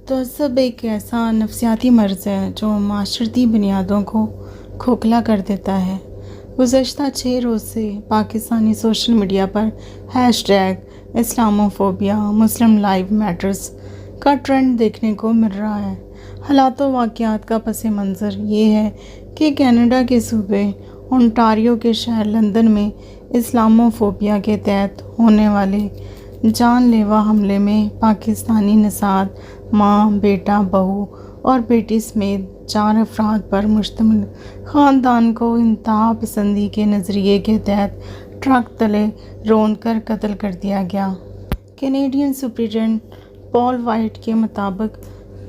تعصب ایک ایسا نفسیاتی مرض ہے جو معاشرتی بنیادوں کو کھوکھلا کر دیتا ہے۔ گزشتہ 6 روز سے پاکستانی سوشل میڈیا پر #اسلاموفوبیا مسلم لائف میٹرز کا ٹرینڈ دیکھنے کو مل رہا ہے۔ حالات و واقعات کا پس منظر یہ ہے کہ کینیڈا کے صوبے اونٹاریو کے شہر لندن میں اسلاموفوبیا کے تحت ہونے والے جان لیوا حملے میں پاکستانی نژاد ماں، بیٹا، بہو اور بیٹی سمیت 4 افراد پر مشتمل خاندان کو انتہا پسندی کے نظریے کے تحت ٹرک تلے رون کر قتل کر دیا گیا۔ کینیڈین سپرنٹنڈنٹ پال وائٹ کے مطابق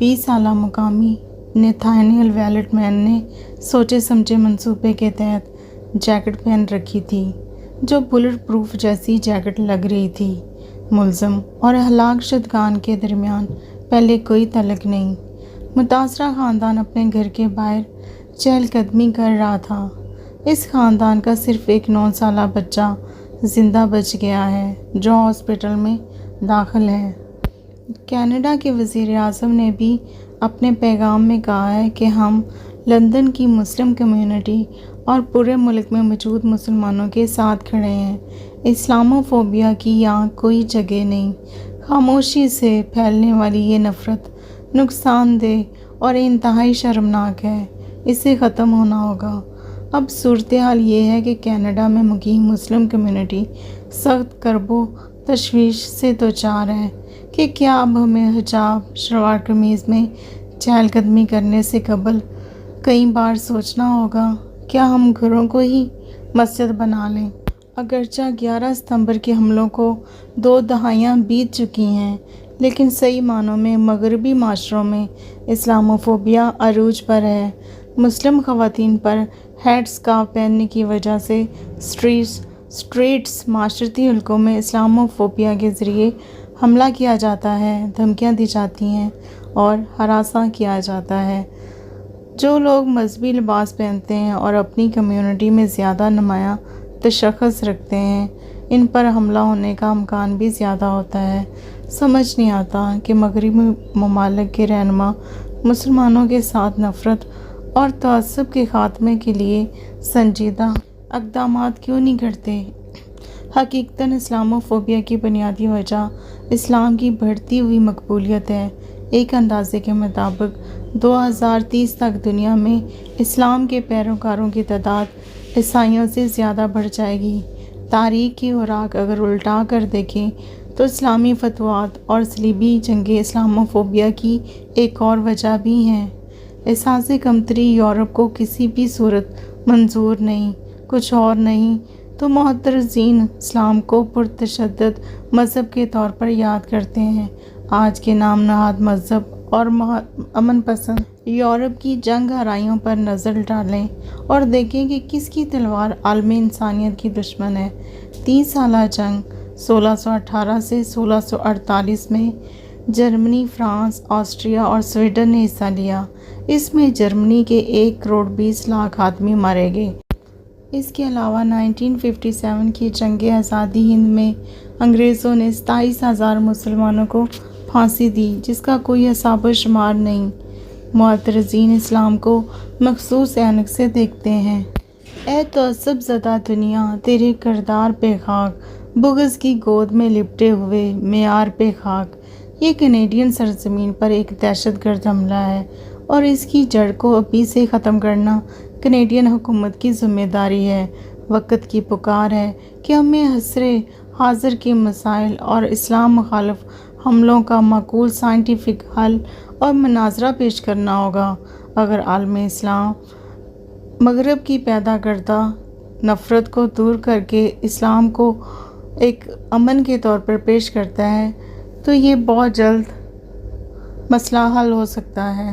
20 سالہ مقامی نیتھانیل ویلٹ-مین نے سوچے سمجھے منصوبے کے تحت جیکٹ پہن رکھی تھی جو بلٹ پروف جیسی جیکٹ لگ رہی تھی۔ ملزم اور ہلاک شدگان کے درمیان پہلے کوئی تعلق نہیں۔ متاثرہ خاندان اپنے گھر کے باہر چہل قدمی کر رہا تھا۔ اس خاندان کا صرف ایک 9 سالہ بچہ زندہ بچ گیا ہے جو ہاسپٹل میں داخل ہے۔ کینیڈا کے وزیر اعظم نے بھی اپنے پیغام میں کہا ہے کہ ہم لندن کی مسلم کمیونٹی اور پورے ملک میں موجود مسلمانوں کے ساتھ کھڑے ہیں۔ اسلاموفوبیا کی یہاں کوئی جگہ نہیں۔ خاموشی سے پھیلنے والی یہ نفرت نقصان دہ اور انتہائی شرمناک ہے۔ اسے ختم ہونا ہوگا۔ اب صورتحال یہ ہے کہ کینیڈا میں مقیم مسلم کمیونٹی سخت کرب و تشویش سے دوچار ہے کہ کیا اب ہمیں حجاب شلوار قمیض میں چہل قدمی کرنے سے قبل کئی بار سوچنا ہوگا۔ کیا ہم گھروں کو ہی مسجد بنا لیں؟ اگرچہ 11 ستمبر کے حملوں کو 2 دہائیاں بیت چکی ہیں، لیکن صحیح معنوں میں مغربی معاشروں میں اسلاموفوبیا عروج پر ہے۔ مسلم خواتین پر ہیڈ اسکارف پہننے کی وجہ سے اسٹریٹس معاشرتی حلقوں میں اسلاموفوبیا کے ذریعے حملہ کیا جاتا ہے، دھمکیاں دی جاتی ہیں اور ہراساں کیا جاتا ہے۔ جو لوگ مذہبی لباس پہنتے ہیں اور اپنی کمیونٹی میں زیادہ نمایاں تشخص رکھتے ہیں، ان پر حملہ ہونے کا امکان بھی زیادہ ہوتا ہے۔ سمجھ نہیں آتا کہ مغربی ممالک کے رہنما مسلمانوں کے ساتھ نفرت اور تعصب کے خاتمے کے لیے سنجیدہ اقدامات کیوں نہیں کرتے۔ حقیقتاً اسلاموفوبیا کی بنیادی وجہ اسلام کی بڑھتی ہوئی مقبولیت ہے۔ ایک اندازے کے مطابق 2030 تک دنیا میں اسلام کے پیروکاروں کی تعداد عیسائیوں سے زیادہ بڑھ جائے گی۔ تاریخ کی اوراق اگر الٹا کر دیکھیں تو اسلامی فتوحات اور صلیبی جنگیں اسلاموفوبیا کی ایک اور وجہ بھی ہیں۔ احساس کمتری یورپ کو کسی بھی صورت منظور نہیں۔ کچھ اور نہیں تو معترضین اسلام کو پرتشدد مذہب کے طور پر یاد کرتے ہیں۔ آج کے نام نہاد مذہب اور امن پسند یورپ کی جنگ آرائیوں پر نظر ڈالیں اور دیکھیں کہ کس کی تلوار عالم انسانیت کی دشمن ہے۔ 30 سالہ جنگ 1618 سے 1648 میں جرمنی، فرانس، آسٹریا اور سویڈن نے حصہ لیا۔ اس میں جرمنی کے 1,20,00,000 آدمی مارے گئے۔ اس کے علاوہ 1957 کی جنگ آزادی ہند میں انگریزوں نے 27,000 مسلمانوں کو پھانسی دی جس کا کوئی حساب و شمار نہیں۔ معترضین اسلام کو مخصوص عینک سے دیکھتے ہیں۔ اے تعصب زدہ دنیا، تیرے کردار پہ خاک، بغض کی گود میں لپٹے ہوئے معیار پہ خاک۔ یہ کینیڈین سرزمین پر ایک دہشت گرد حملہ ہے اور اس کی جڑ کو ابھی سے ختم کرنا کینیڈین حکومت کی ذمہ داری ہے۔ وقت کی پکار ہے کہ ہمیں عصر حاضر کے مسائل اور اسلام مخالف حملوں کا معقول سائنٹیفک حل اور مناظرہ پیش کرنا ہوگا۔ اگر عالم اسلام مغرب کی پیدا کردہ نفرت کو دور کر کے اسلام کو ایک امن کے طور پر پیش کرتا ہے تو یہ بہت جلد مسئلہ حل ہو سکتا ہے۔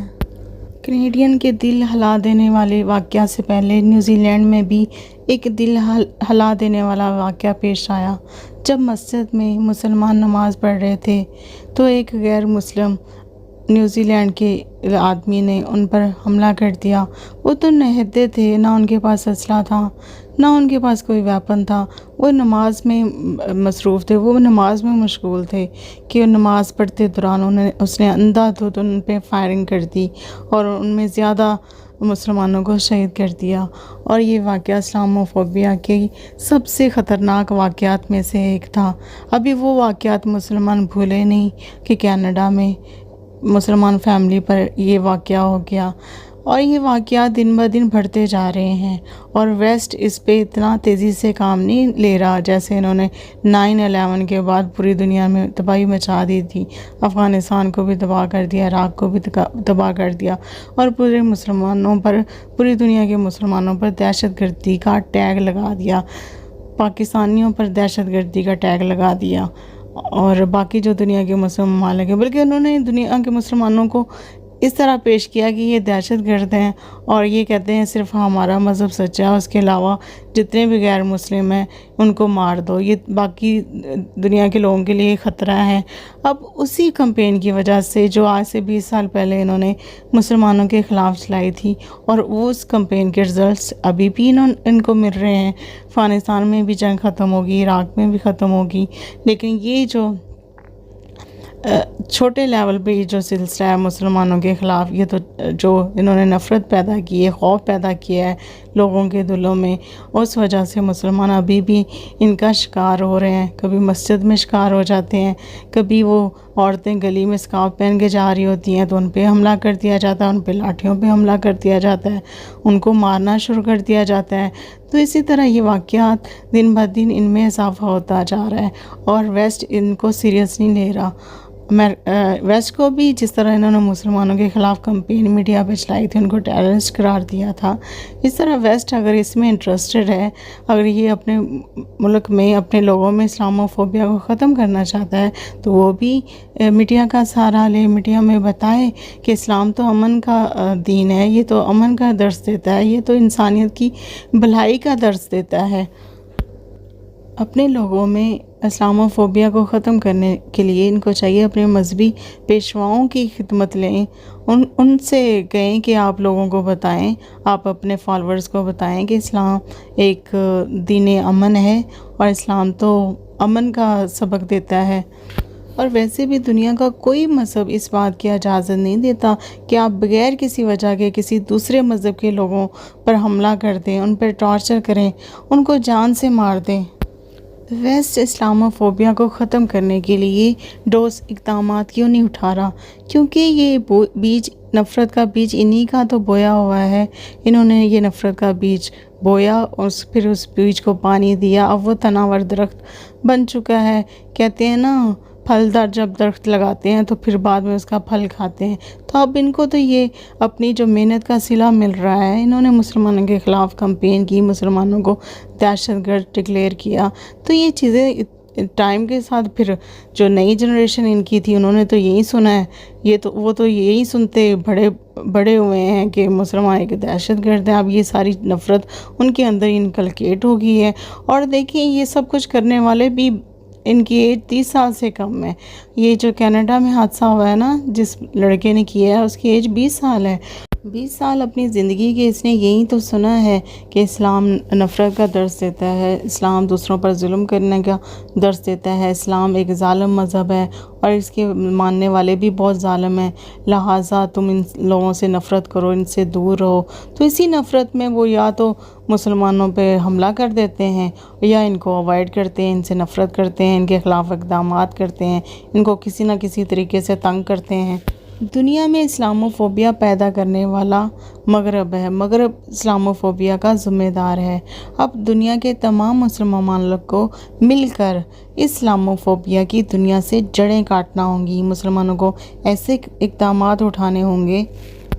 کینیڈین کے دل ہلا دینے والے واقعہ سے پہلے نیوزی لینڈ میں بھی ایک دل ہلا دینے والا واقعہ پیش آیا۔ جب مسجد میں مسلمان نماز پڑھ رہے تھے تو ایک غیر مسلم نیوزی لینڈ کے آدمی نے ان پر حملہ کر دیا۔ وہ تو نہتے تھے، نہ ان کے پاس اسلحہ تھا، نہ ان کے پاس کوئی ویپن تھا، وہ نماز میں مصروف تھے، وہ نماز میں مشغول تھے کہ نماز پڑھتے دوران اس نے اندھا دھند ان پہ فائرنگ کر دی اور ان میں زیادہ مسلمانوں کو شہید کر دیا۔ اور یہ واقعہ اسلاموفوبیا کے سب سے خطرناک واقعات میں سے ایک تھا۔ ابھی وہ واقعات مسلمان بھولے نہیں کہ کینیڈا میں مسلمان فیملی پر یہ واقعہ ہو گیا، اور یہ واقعات دن بہ دن بڑھتے جا رہے ہیں، اور ویسٹ اس پہ اتنا تیزی سے کام نہیں لے رہا جیسے انہوں نے 9/11 کے بعد پوری دنیا میں تباہی مچا دی تھی۔ افغانستان کو بھی تباہ کر دیا، عراق کو بھی تباہ کر دیا، اور پوری دنیا کے مسلمانوں پر دہشت گردی کا ٹیگ لگا دیا، پاکستانیوں پر دہشت گردی کا ٹیگ لگا دیا، اور باقی جو دنیا کے مسلم ممالک ہیں، بلکہ انہوں نے دنیا کے مسلمانوں کو اس طرح پیش کیا کہ یہ دہشت گرد ہیں، اور یہ کہتے ہیں صرف ہمارا مذہب سچا ہے، اس کے علاوہ جتنے بھی غیر مسلم ہیں ان کو مار دو، یہ باقی دنیا کے لوگوں کے لیے خطرہ ہے۔ اب اسی کمپین کی وجہ سے جو آج سے 20 سال پہلے انہوں نے مسلمانوں کے خلاف چلائی تھی، اور اس کمپین کے رزلٹس ابھی بھی ان کو مل رہے ہیں۔ افغانستان میں بھی جنگ ختم ہوگی، عراق میں بھی ختم ہوگی، لیکن یہ جو چھوٹے لیول پہ یہ جو سلسلہ ہے مسلمانوں کے خلاف، یہ تو جو انہوں نے نفرت پیدا کی ہے، خوف پیدا کیا ہے لوگوں کے دلوں میں، اس وجہ سے مسلمان ابھی بھی ان کا شکار ہو رہے ہیں۔ کبھی مسجد میں شکار ہو جاتے ہیں، کبھی وہ عورتیں گلی میں اسکارف پہن کے جا رہی ہوتی ہیں تو ان پہ حملہ کر دیا جاتا ہے، ان پہ لاٹھیوں پہ حملہ کر دیا جاتا ہے، ان کو مارنا شروع کر دیا جاتا ہے۔ تو اسی طرح یہ واقعات دن بہ دن ان میں اضافہ ہوتا جا رہا ہے، اور ویسٹ ان کو سیریس نہیں لے رہا۔ ویسٹ کو بھی جس طرح انہوں نے مسلمانوں کے خلاف کمپین میڈیا پہ چلائی تھی، ان کو ٹیررسٹ قرار دیا تھا، اس طرح ویسٹ اگر اس میں انٹرسٹڈ ہے، اگر یہ اپنے ملک میں اپنے لوگوں میں اسلاموفوبیا کو ختم کرنا چاہتا ہے، تو وہ بھی میڈیا کا سہارا لے، میڈیا میں بتائے کہ اسلام تو امن کا دین ہے، یہ تو امن کا درس دیتا ہے، یہ تو انسانیت کی بھلائی کا درس دیتا ہے۔ اپنے لوگوں میں اسلاموفوبیا کو ختم کرنے کے لیے ان کو چاہیے اپنے مذہبی پیشواؤں کی خدمت لیں، ان سے کہیں کہ آپ لوگوں کو بتائیں، آپ اپنے فالورز کو بتائیں کہ اسلام ایک دین امن ہے، اور اسلام تو امن کا سبق دیتا ہے۔ اور ویسے بھی دنیا کا کوئی مذہب اس بات کی اجازت نہیں دیتا کہ آپ بغیر کسی وجہ کے کسی دوسرے مذہب کے لوگوں پر حملہ کر دیں، ان پر ٹارچر کریں، ان کو جان سے مار دیں۔ ویسٹ اسلاموفوبیا کو ختم کرنے کے لیے ٹھوس اقدامات کیوں نہیں اٹھا رہا؟ کیونکہ یہ بیج، نفرت کا بیج انہی کا تو بویا ہوا ہے، انہوں نے یہ نفرت کا بیج بویا اور پھر اس بیج کو پانی دیا، اب وہ تناور درخت بن چکا ہے۔ کہتے ہیں نا، پھلدار جب درخت لگاتے ہیں تو پھر بعد میں اس کا پھل کھاتے ہیں، تو اب ان کو تو یہ اپنی جو محنت کا صلہ مل رہا ہے۔ انہوں نے مسلمانوں کے خلاف کمپین کی، مسلمانوں کو دہشت گرد ڈکلیئر کیا، تو یہ چیزیں ٹائم کے ساتھ پھر جو نئی جنریشن ان کی تھی انہوں نے تو یہی سنا ہے، وہ تو یہی سنتے بڑے ہوئے ہیں کہ مسلمان ایک دہشت گرد ہیں۔ اب یہ ساری نفرت ان کے اندر انکلکیٹ ہو گئی ہے، اور دیکھیں یہ سب کچھ کرنے والے بھی ان کی ایج 30 سال سے کم ہے۔ یہ جو کینیڈا میں حادثہ ہوا ہے نا، جس لڑکے نے کیا ہے، اس کی ایج 20 سال ہے۔ 20 سال اپنی زندگی کے اس نے یہی تو سنا ہے کہ اسلام نفرت کا درس دیتا ہے، اسلام دوسروں پر ظلم کرنے کا درس دیتا ہے، اسلام ایک ظالم مذہب ہے اور اس کے ماننے والے بھی بہت ظالم ہیں، لہٰذا تم ان لوگوں سے نفرت کرو، ان سے دور رہو۔ تو اسی نفرت میں وہ یا تو مسلمانوں پہ حملہ کر دیتے ہیں، یا ان کو اوائڈ کرتے ہیں، ان سے نفرت کرتے ہیں، ان کے خلاف اقدامات کرتے ہیں، ان کو کسی نہ کسی طریقے سے تنگ کرتے ہیں۔ دنیا میں اسلاموفوبیا پیدا کرنے والا مغرب ہے، مغرب اسلاموفوبیا کا ذمہ دار ہے۔ اب دنیا کے تمام مسلم ممالک کو مل کر اسلاموفوبیا کی دنیا سے جڑیں کاٹنا ہوں گی، مسلمانوں کو ایسے اقدامات اٹھانے ہوں گے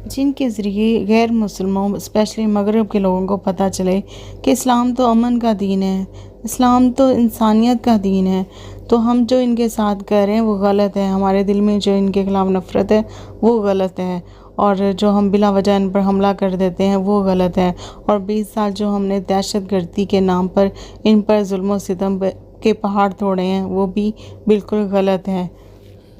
جن کے ذریعے غیر مسلموں، اسپیشلی مغرب کے لوگوں کو پتہ چلے کہ اسلام تو امن کا دین ہے، اسلام تو انسانیت کا دین ہے، تو ہم جو ان کے ساتھ کر رہے ہیں وہ غلط ہے، ہمارے دل میں جو ان کے خلاف نفرت ہے وہ غلط ہے، اور جو ہم بلا وجہ ان پر حملہ کر دیتے ہیں وہ غلط ہے، اور 20 سال جو ہم نے دہشت گردی کے نام پر ان پر ظلم و ستم کے پہاڑ توڑے ہیں وہ بھی بالکل غلط ہے۔